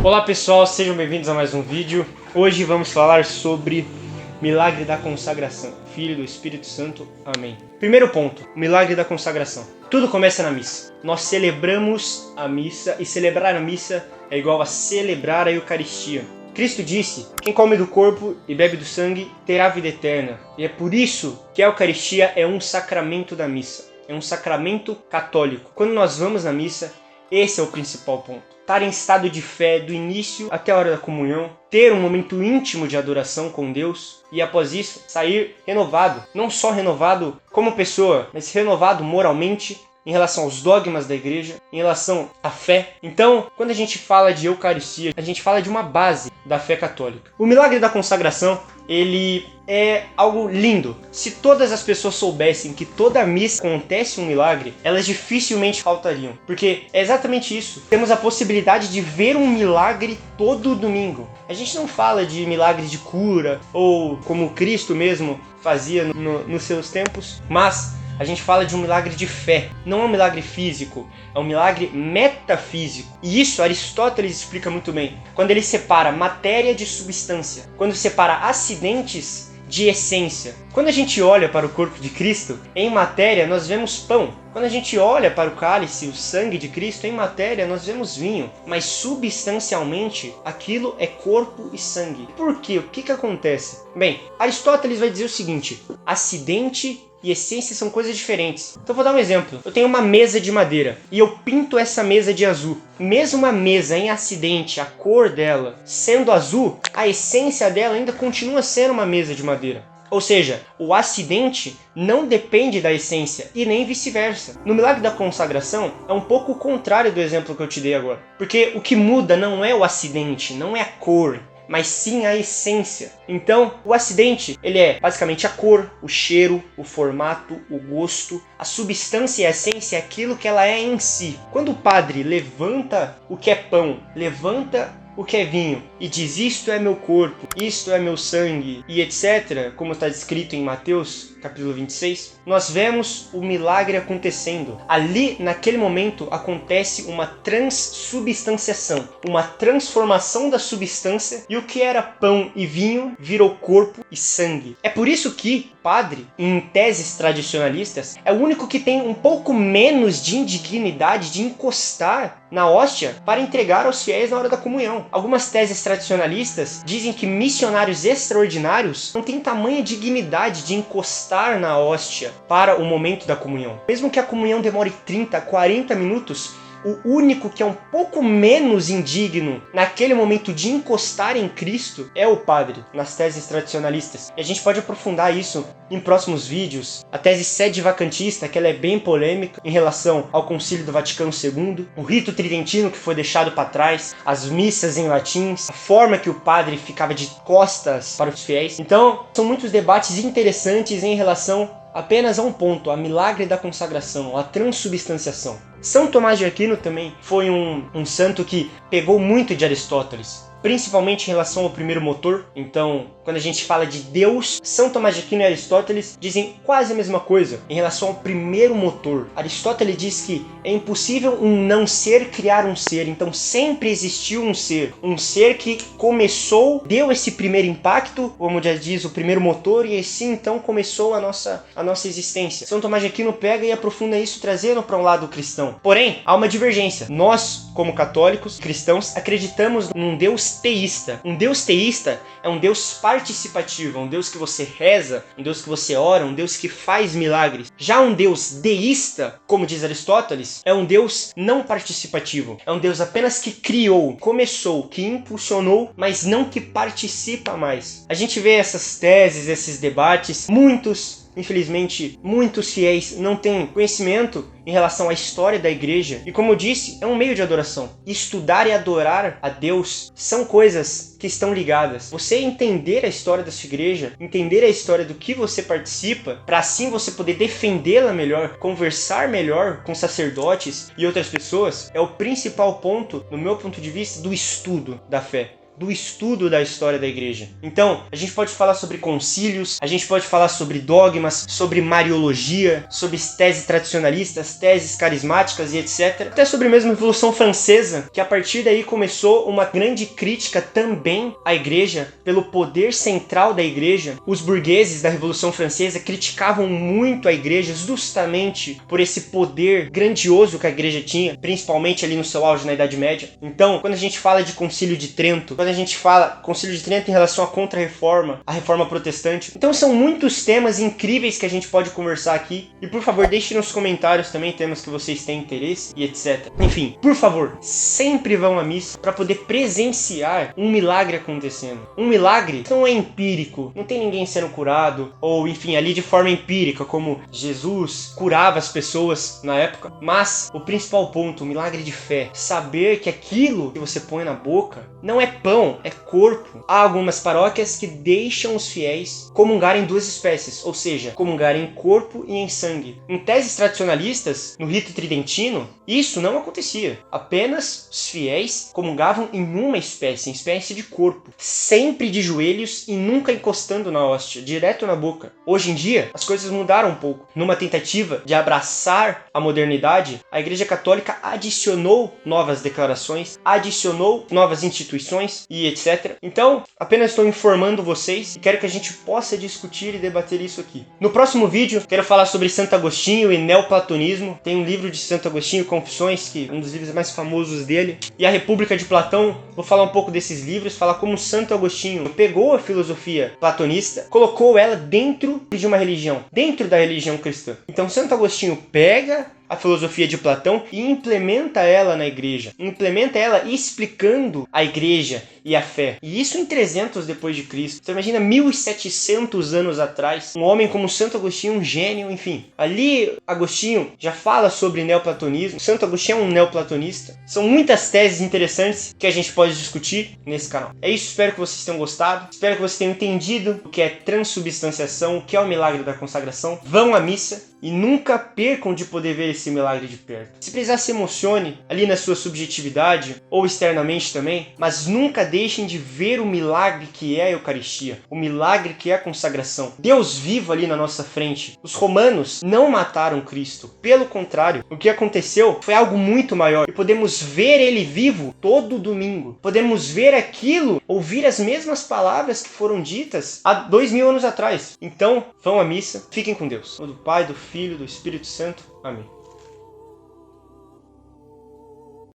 Olá pessoal, sejam bem-vindos a mais um vídeo. Hoje vamos falar sobre milagre da consagração. Filho do Espírito Santo, amém. Primeiro ponto, o milagre da consagração. Tudo começa na missa. Nós celebramos a missa e celebrar a missa é igual a celebrar a Eucaristia. Cristo disse, quem come do corpo e bebe do sangue terá vida eterna. E é por isso que a Eucaristia é um sacramento da missa. É um sacramento católico. Quando nós vamos na missa, esse é o principal ponto. Estar em estado de fé do início até a hora da comunhão, ter um momento íntimo de adoração com Deus e após isso sair renovado. Não só renovado como pessoa, mas renovado moralmente em relação aos dogmas da igreja, em relação à fé. Então, quando a gente fala de Eucaristia, a gente fala de uma base da fé católica. O milagre da consagração, ele é algo lindo. Se todas as pessoas soubessem que toda missa acontece um milagre, elas dificilmente faltariam. Porque é exatamente isso. Temos a possibilidade de ver um milagre todo domingo. A gente não fala de milagres de cura, ou como Cristo mesmo fazia nos seus tempos, mas a gente fala de um milagre de fé. Não é um milagre físico, é um milagre metafísico. E isso Aristóteles explica muito bem. Quando ele separa matéria de substância. Quando separa acidentes de essência. Quando a gente olha para o corpo de Cristo, em matéria nós vemos pão. Quando a gente olha para o cálice, o sangue de Cristo, em matéria nós vemos vinho. Mas substancialmente, aquilo é corpo e sangue. Por quê? O que acontece? Bem, Aristóteles vai dizer o seguinte: acidente e essência são coisas diferentes. Então vou dar um exemplo. Eu tenho uma mesa de madeira e eu pinto essa mesa de azul. Mesmo uma mesa em acidente, a cor dela sendo azul, a essência dela ainda continua sendo uma mesa de madeira. Ou seja, o acidente não depende da essência e nem vice-versa. No milagre da consagração é um pouco o contrário do exemplo que eu te dei agora. Porque o que muda não é o acidente, não é a cor, mas sim a essência. Então, o acidente, ele é basicamente a cor, o cheiro, o formato, o gosto. A substância e a essência é aquilo que ela é em si. Quando o padre levanta o que é pão, levanta o que é vinho e diz: isto é meu corpo, isto é meu sangue e etc., como está descrito em Mateus capítulo 26, nós vemos o milagre acontecendo. Ali, naquele momento, acontece uma transubstanciação, uma transformação da substância, e o que era pão e vinho virou corpo e sangue. É por isso que o padre, em teses tradicionalistas, é o único que tem um pouco menos de indignidade de encostar na hóstia para entregar aos fiéis na hora da comunhão. Algumas teses tradicionalistas dizem que missionários extraordinários não têm tamanha dignidade de encostar na hóstia para o momento da comunhão. Mesmo que a comunhão demore 30, 40 minutos, o único que é um pouco menos indigno naquele momento de encostar em Cristo é o padre, nas teses tradicionalistas. E a gente pode aprofundar isso em próximos vídeos. A tese sede-vacantista, que ela é bem polêmica em relação ao Concílio do Vaticano II, o rito tridentino que foi deixado para trás, as missas em latim, a forma que o padre ficava de costas para os fiéis. Então, são muitos debates interessantes em relação apenas a um ponto, a milagre da consagração, a transubstanciação. São Tomás de Aquino também foi um santo que pegou muito de Aristóteles, principalmente em relação ao primeiro motor. Então, quando a gente fala de Deus, São Tomás de Aquino e Aristóteles dizem quase a mesma coisa em relação ao primeiro motor. Aristóteles diz que é impossível um não ser criar um ser, então sempre existiu um ser que começou, deu esse primeiro impacto, como já diz, o primeiro motor, e assim então começou a nossa existência. São Tomás de Aquino pega e aprofunda isso, trazendo para um lado cristão. Porém, há uma divergência. Nós, como católicos, cristãos, acreditamos num Deus teísta. Um Deus teísta é um Deus participativo, um Deus que você reza, um Deus que você ora, um Deus que faz milagres. Já um Deus deísta, como diz Aristóteles, é um Deus não participativo. É um Deus apenas que criou, começou, que impulsionou, mas não que participa mais. A gente vê essas teses, esses debates, infelizmente, muitos fiéis não têm conhecimento em relação à história da igreja. E como eu disse, é um meio de adoração. Estudar e adorar a Deus são coisas que estão ligadas. Você entender a história da sua igreja, entender a história do que você participa, para assim você poder defendê-la melhor, conversar melhor com sacerdotes e outras pessoas, é o principal ponto, no meu ponto de vista, do estudo da fé. do estudo da história da igreja. Então, a gente pode falar sobre concílios, a gente pode falar sobre dogmas, sobre mariologia, sobre teses tradicionalistas, teses carismáticas e etc. Até sobre mesmo a Revolução Francesa, que a partir daí começou uma grande crítica também à igreja, pelo poder central da igreja. Os burgueses da Revolução Francesa criticavam muito a igreja justamente por esse poder grandioso que a igreja tinha, principalmente ali no seu auge na Idade Média. Então, quando a gente fala de Concílio de Trento, quando a gente fala Concílio de Trento em relação à Contra-Reforma, a Reforma Protestante, então são muitos temas incríveis que a gente pode conversar aqui. E por favor, deixe nos comentários também temas que vocês têm interesse e etc. Enfim, por favor, sempre vão à missa para poder presenciar um milagre acontecendo. Um milagre não é empírico, não tem ninguém sendo curado, ou enfim, ali de forma empírica, como Jesus curava as pessoas na época. Mas o principal ponto, o milagre de fé, saber que aquilo que você põe na boca não é pão, é corpo. Há algumas paróquias que deixam os fiéis comungar em duas espécies, ou seja, comungar em corpo e em sangue. Em teses tradicionalistas, no rito tridentino, isso não acontecia. Apenas os fiéis comungavam em uma espécie, em espécie de corpo, sempre de joelhos e nunca encostando na hóstia, direto na boca. Hoje em dia, as coisas mudaram um pouco. Numa tentativa de abraçar a modernidade, a Igreja Católica adicionou novas declarações, adicionou novas instituições e etc. Então, apenas estou informando vocês e quero que a gente possa discutir e debater isso aqui. No próximo vídeo, quero falar sobre Santo Agostinho e neoplatonismo. Tem um livro de Santo Agostinho, Confissões, que é um dos livros mais famosos dele, e a República de Platão. Vou falar um pouco desses livros, falar como Santo Agostinho pegou a filosofia platonista, colocou ela dentro de uma religião, dentro da religião cristã. Então, Santo Agostinho pega a filosofia de Platão e implementa ela na igreja. Implementa ela explicando a igreja e a fé. E isso em 300 depois de Cristo. Você imagina 1700 anos atrás, um homem como Santo Agostinho, um gênio, enfim. Ali Agostinho já fala sobre neoplatonismo. Santo Agostinho é um neoplatonista. São muitas teses interessantes que a gente pode discutir nesse canal. É isso, espero que vocês tenham gostado. Espero que vocês tenham entendido o que é transubstanciação, o que é o milagre da consagração. Vão à missa e nunca percam de poder ver esse milagre de perto. Se precisar, se emocione ali na sua subjetividade ou externamente também, mas nunca deixem de ver o milagre que é a Eucaristia, o milagre que é a consagração. Deus vivo ali na nossa frente. Os romanos não mataram Cristo. Pelo contrário, o que aconteceu foi algo muito maior. E podemos ver ele vivo todo domingo. Podemos ver aquilo, ouvir as mesmas palavras que foram ditas há 2000 anos atrás. Então, vão à missa, fiquem com Deus. O do Pai, do Filho, do Espírito Santo. Amém.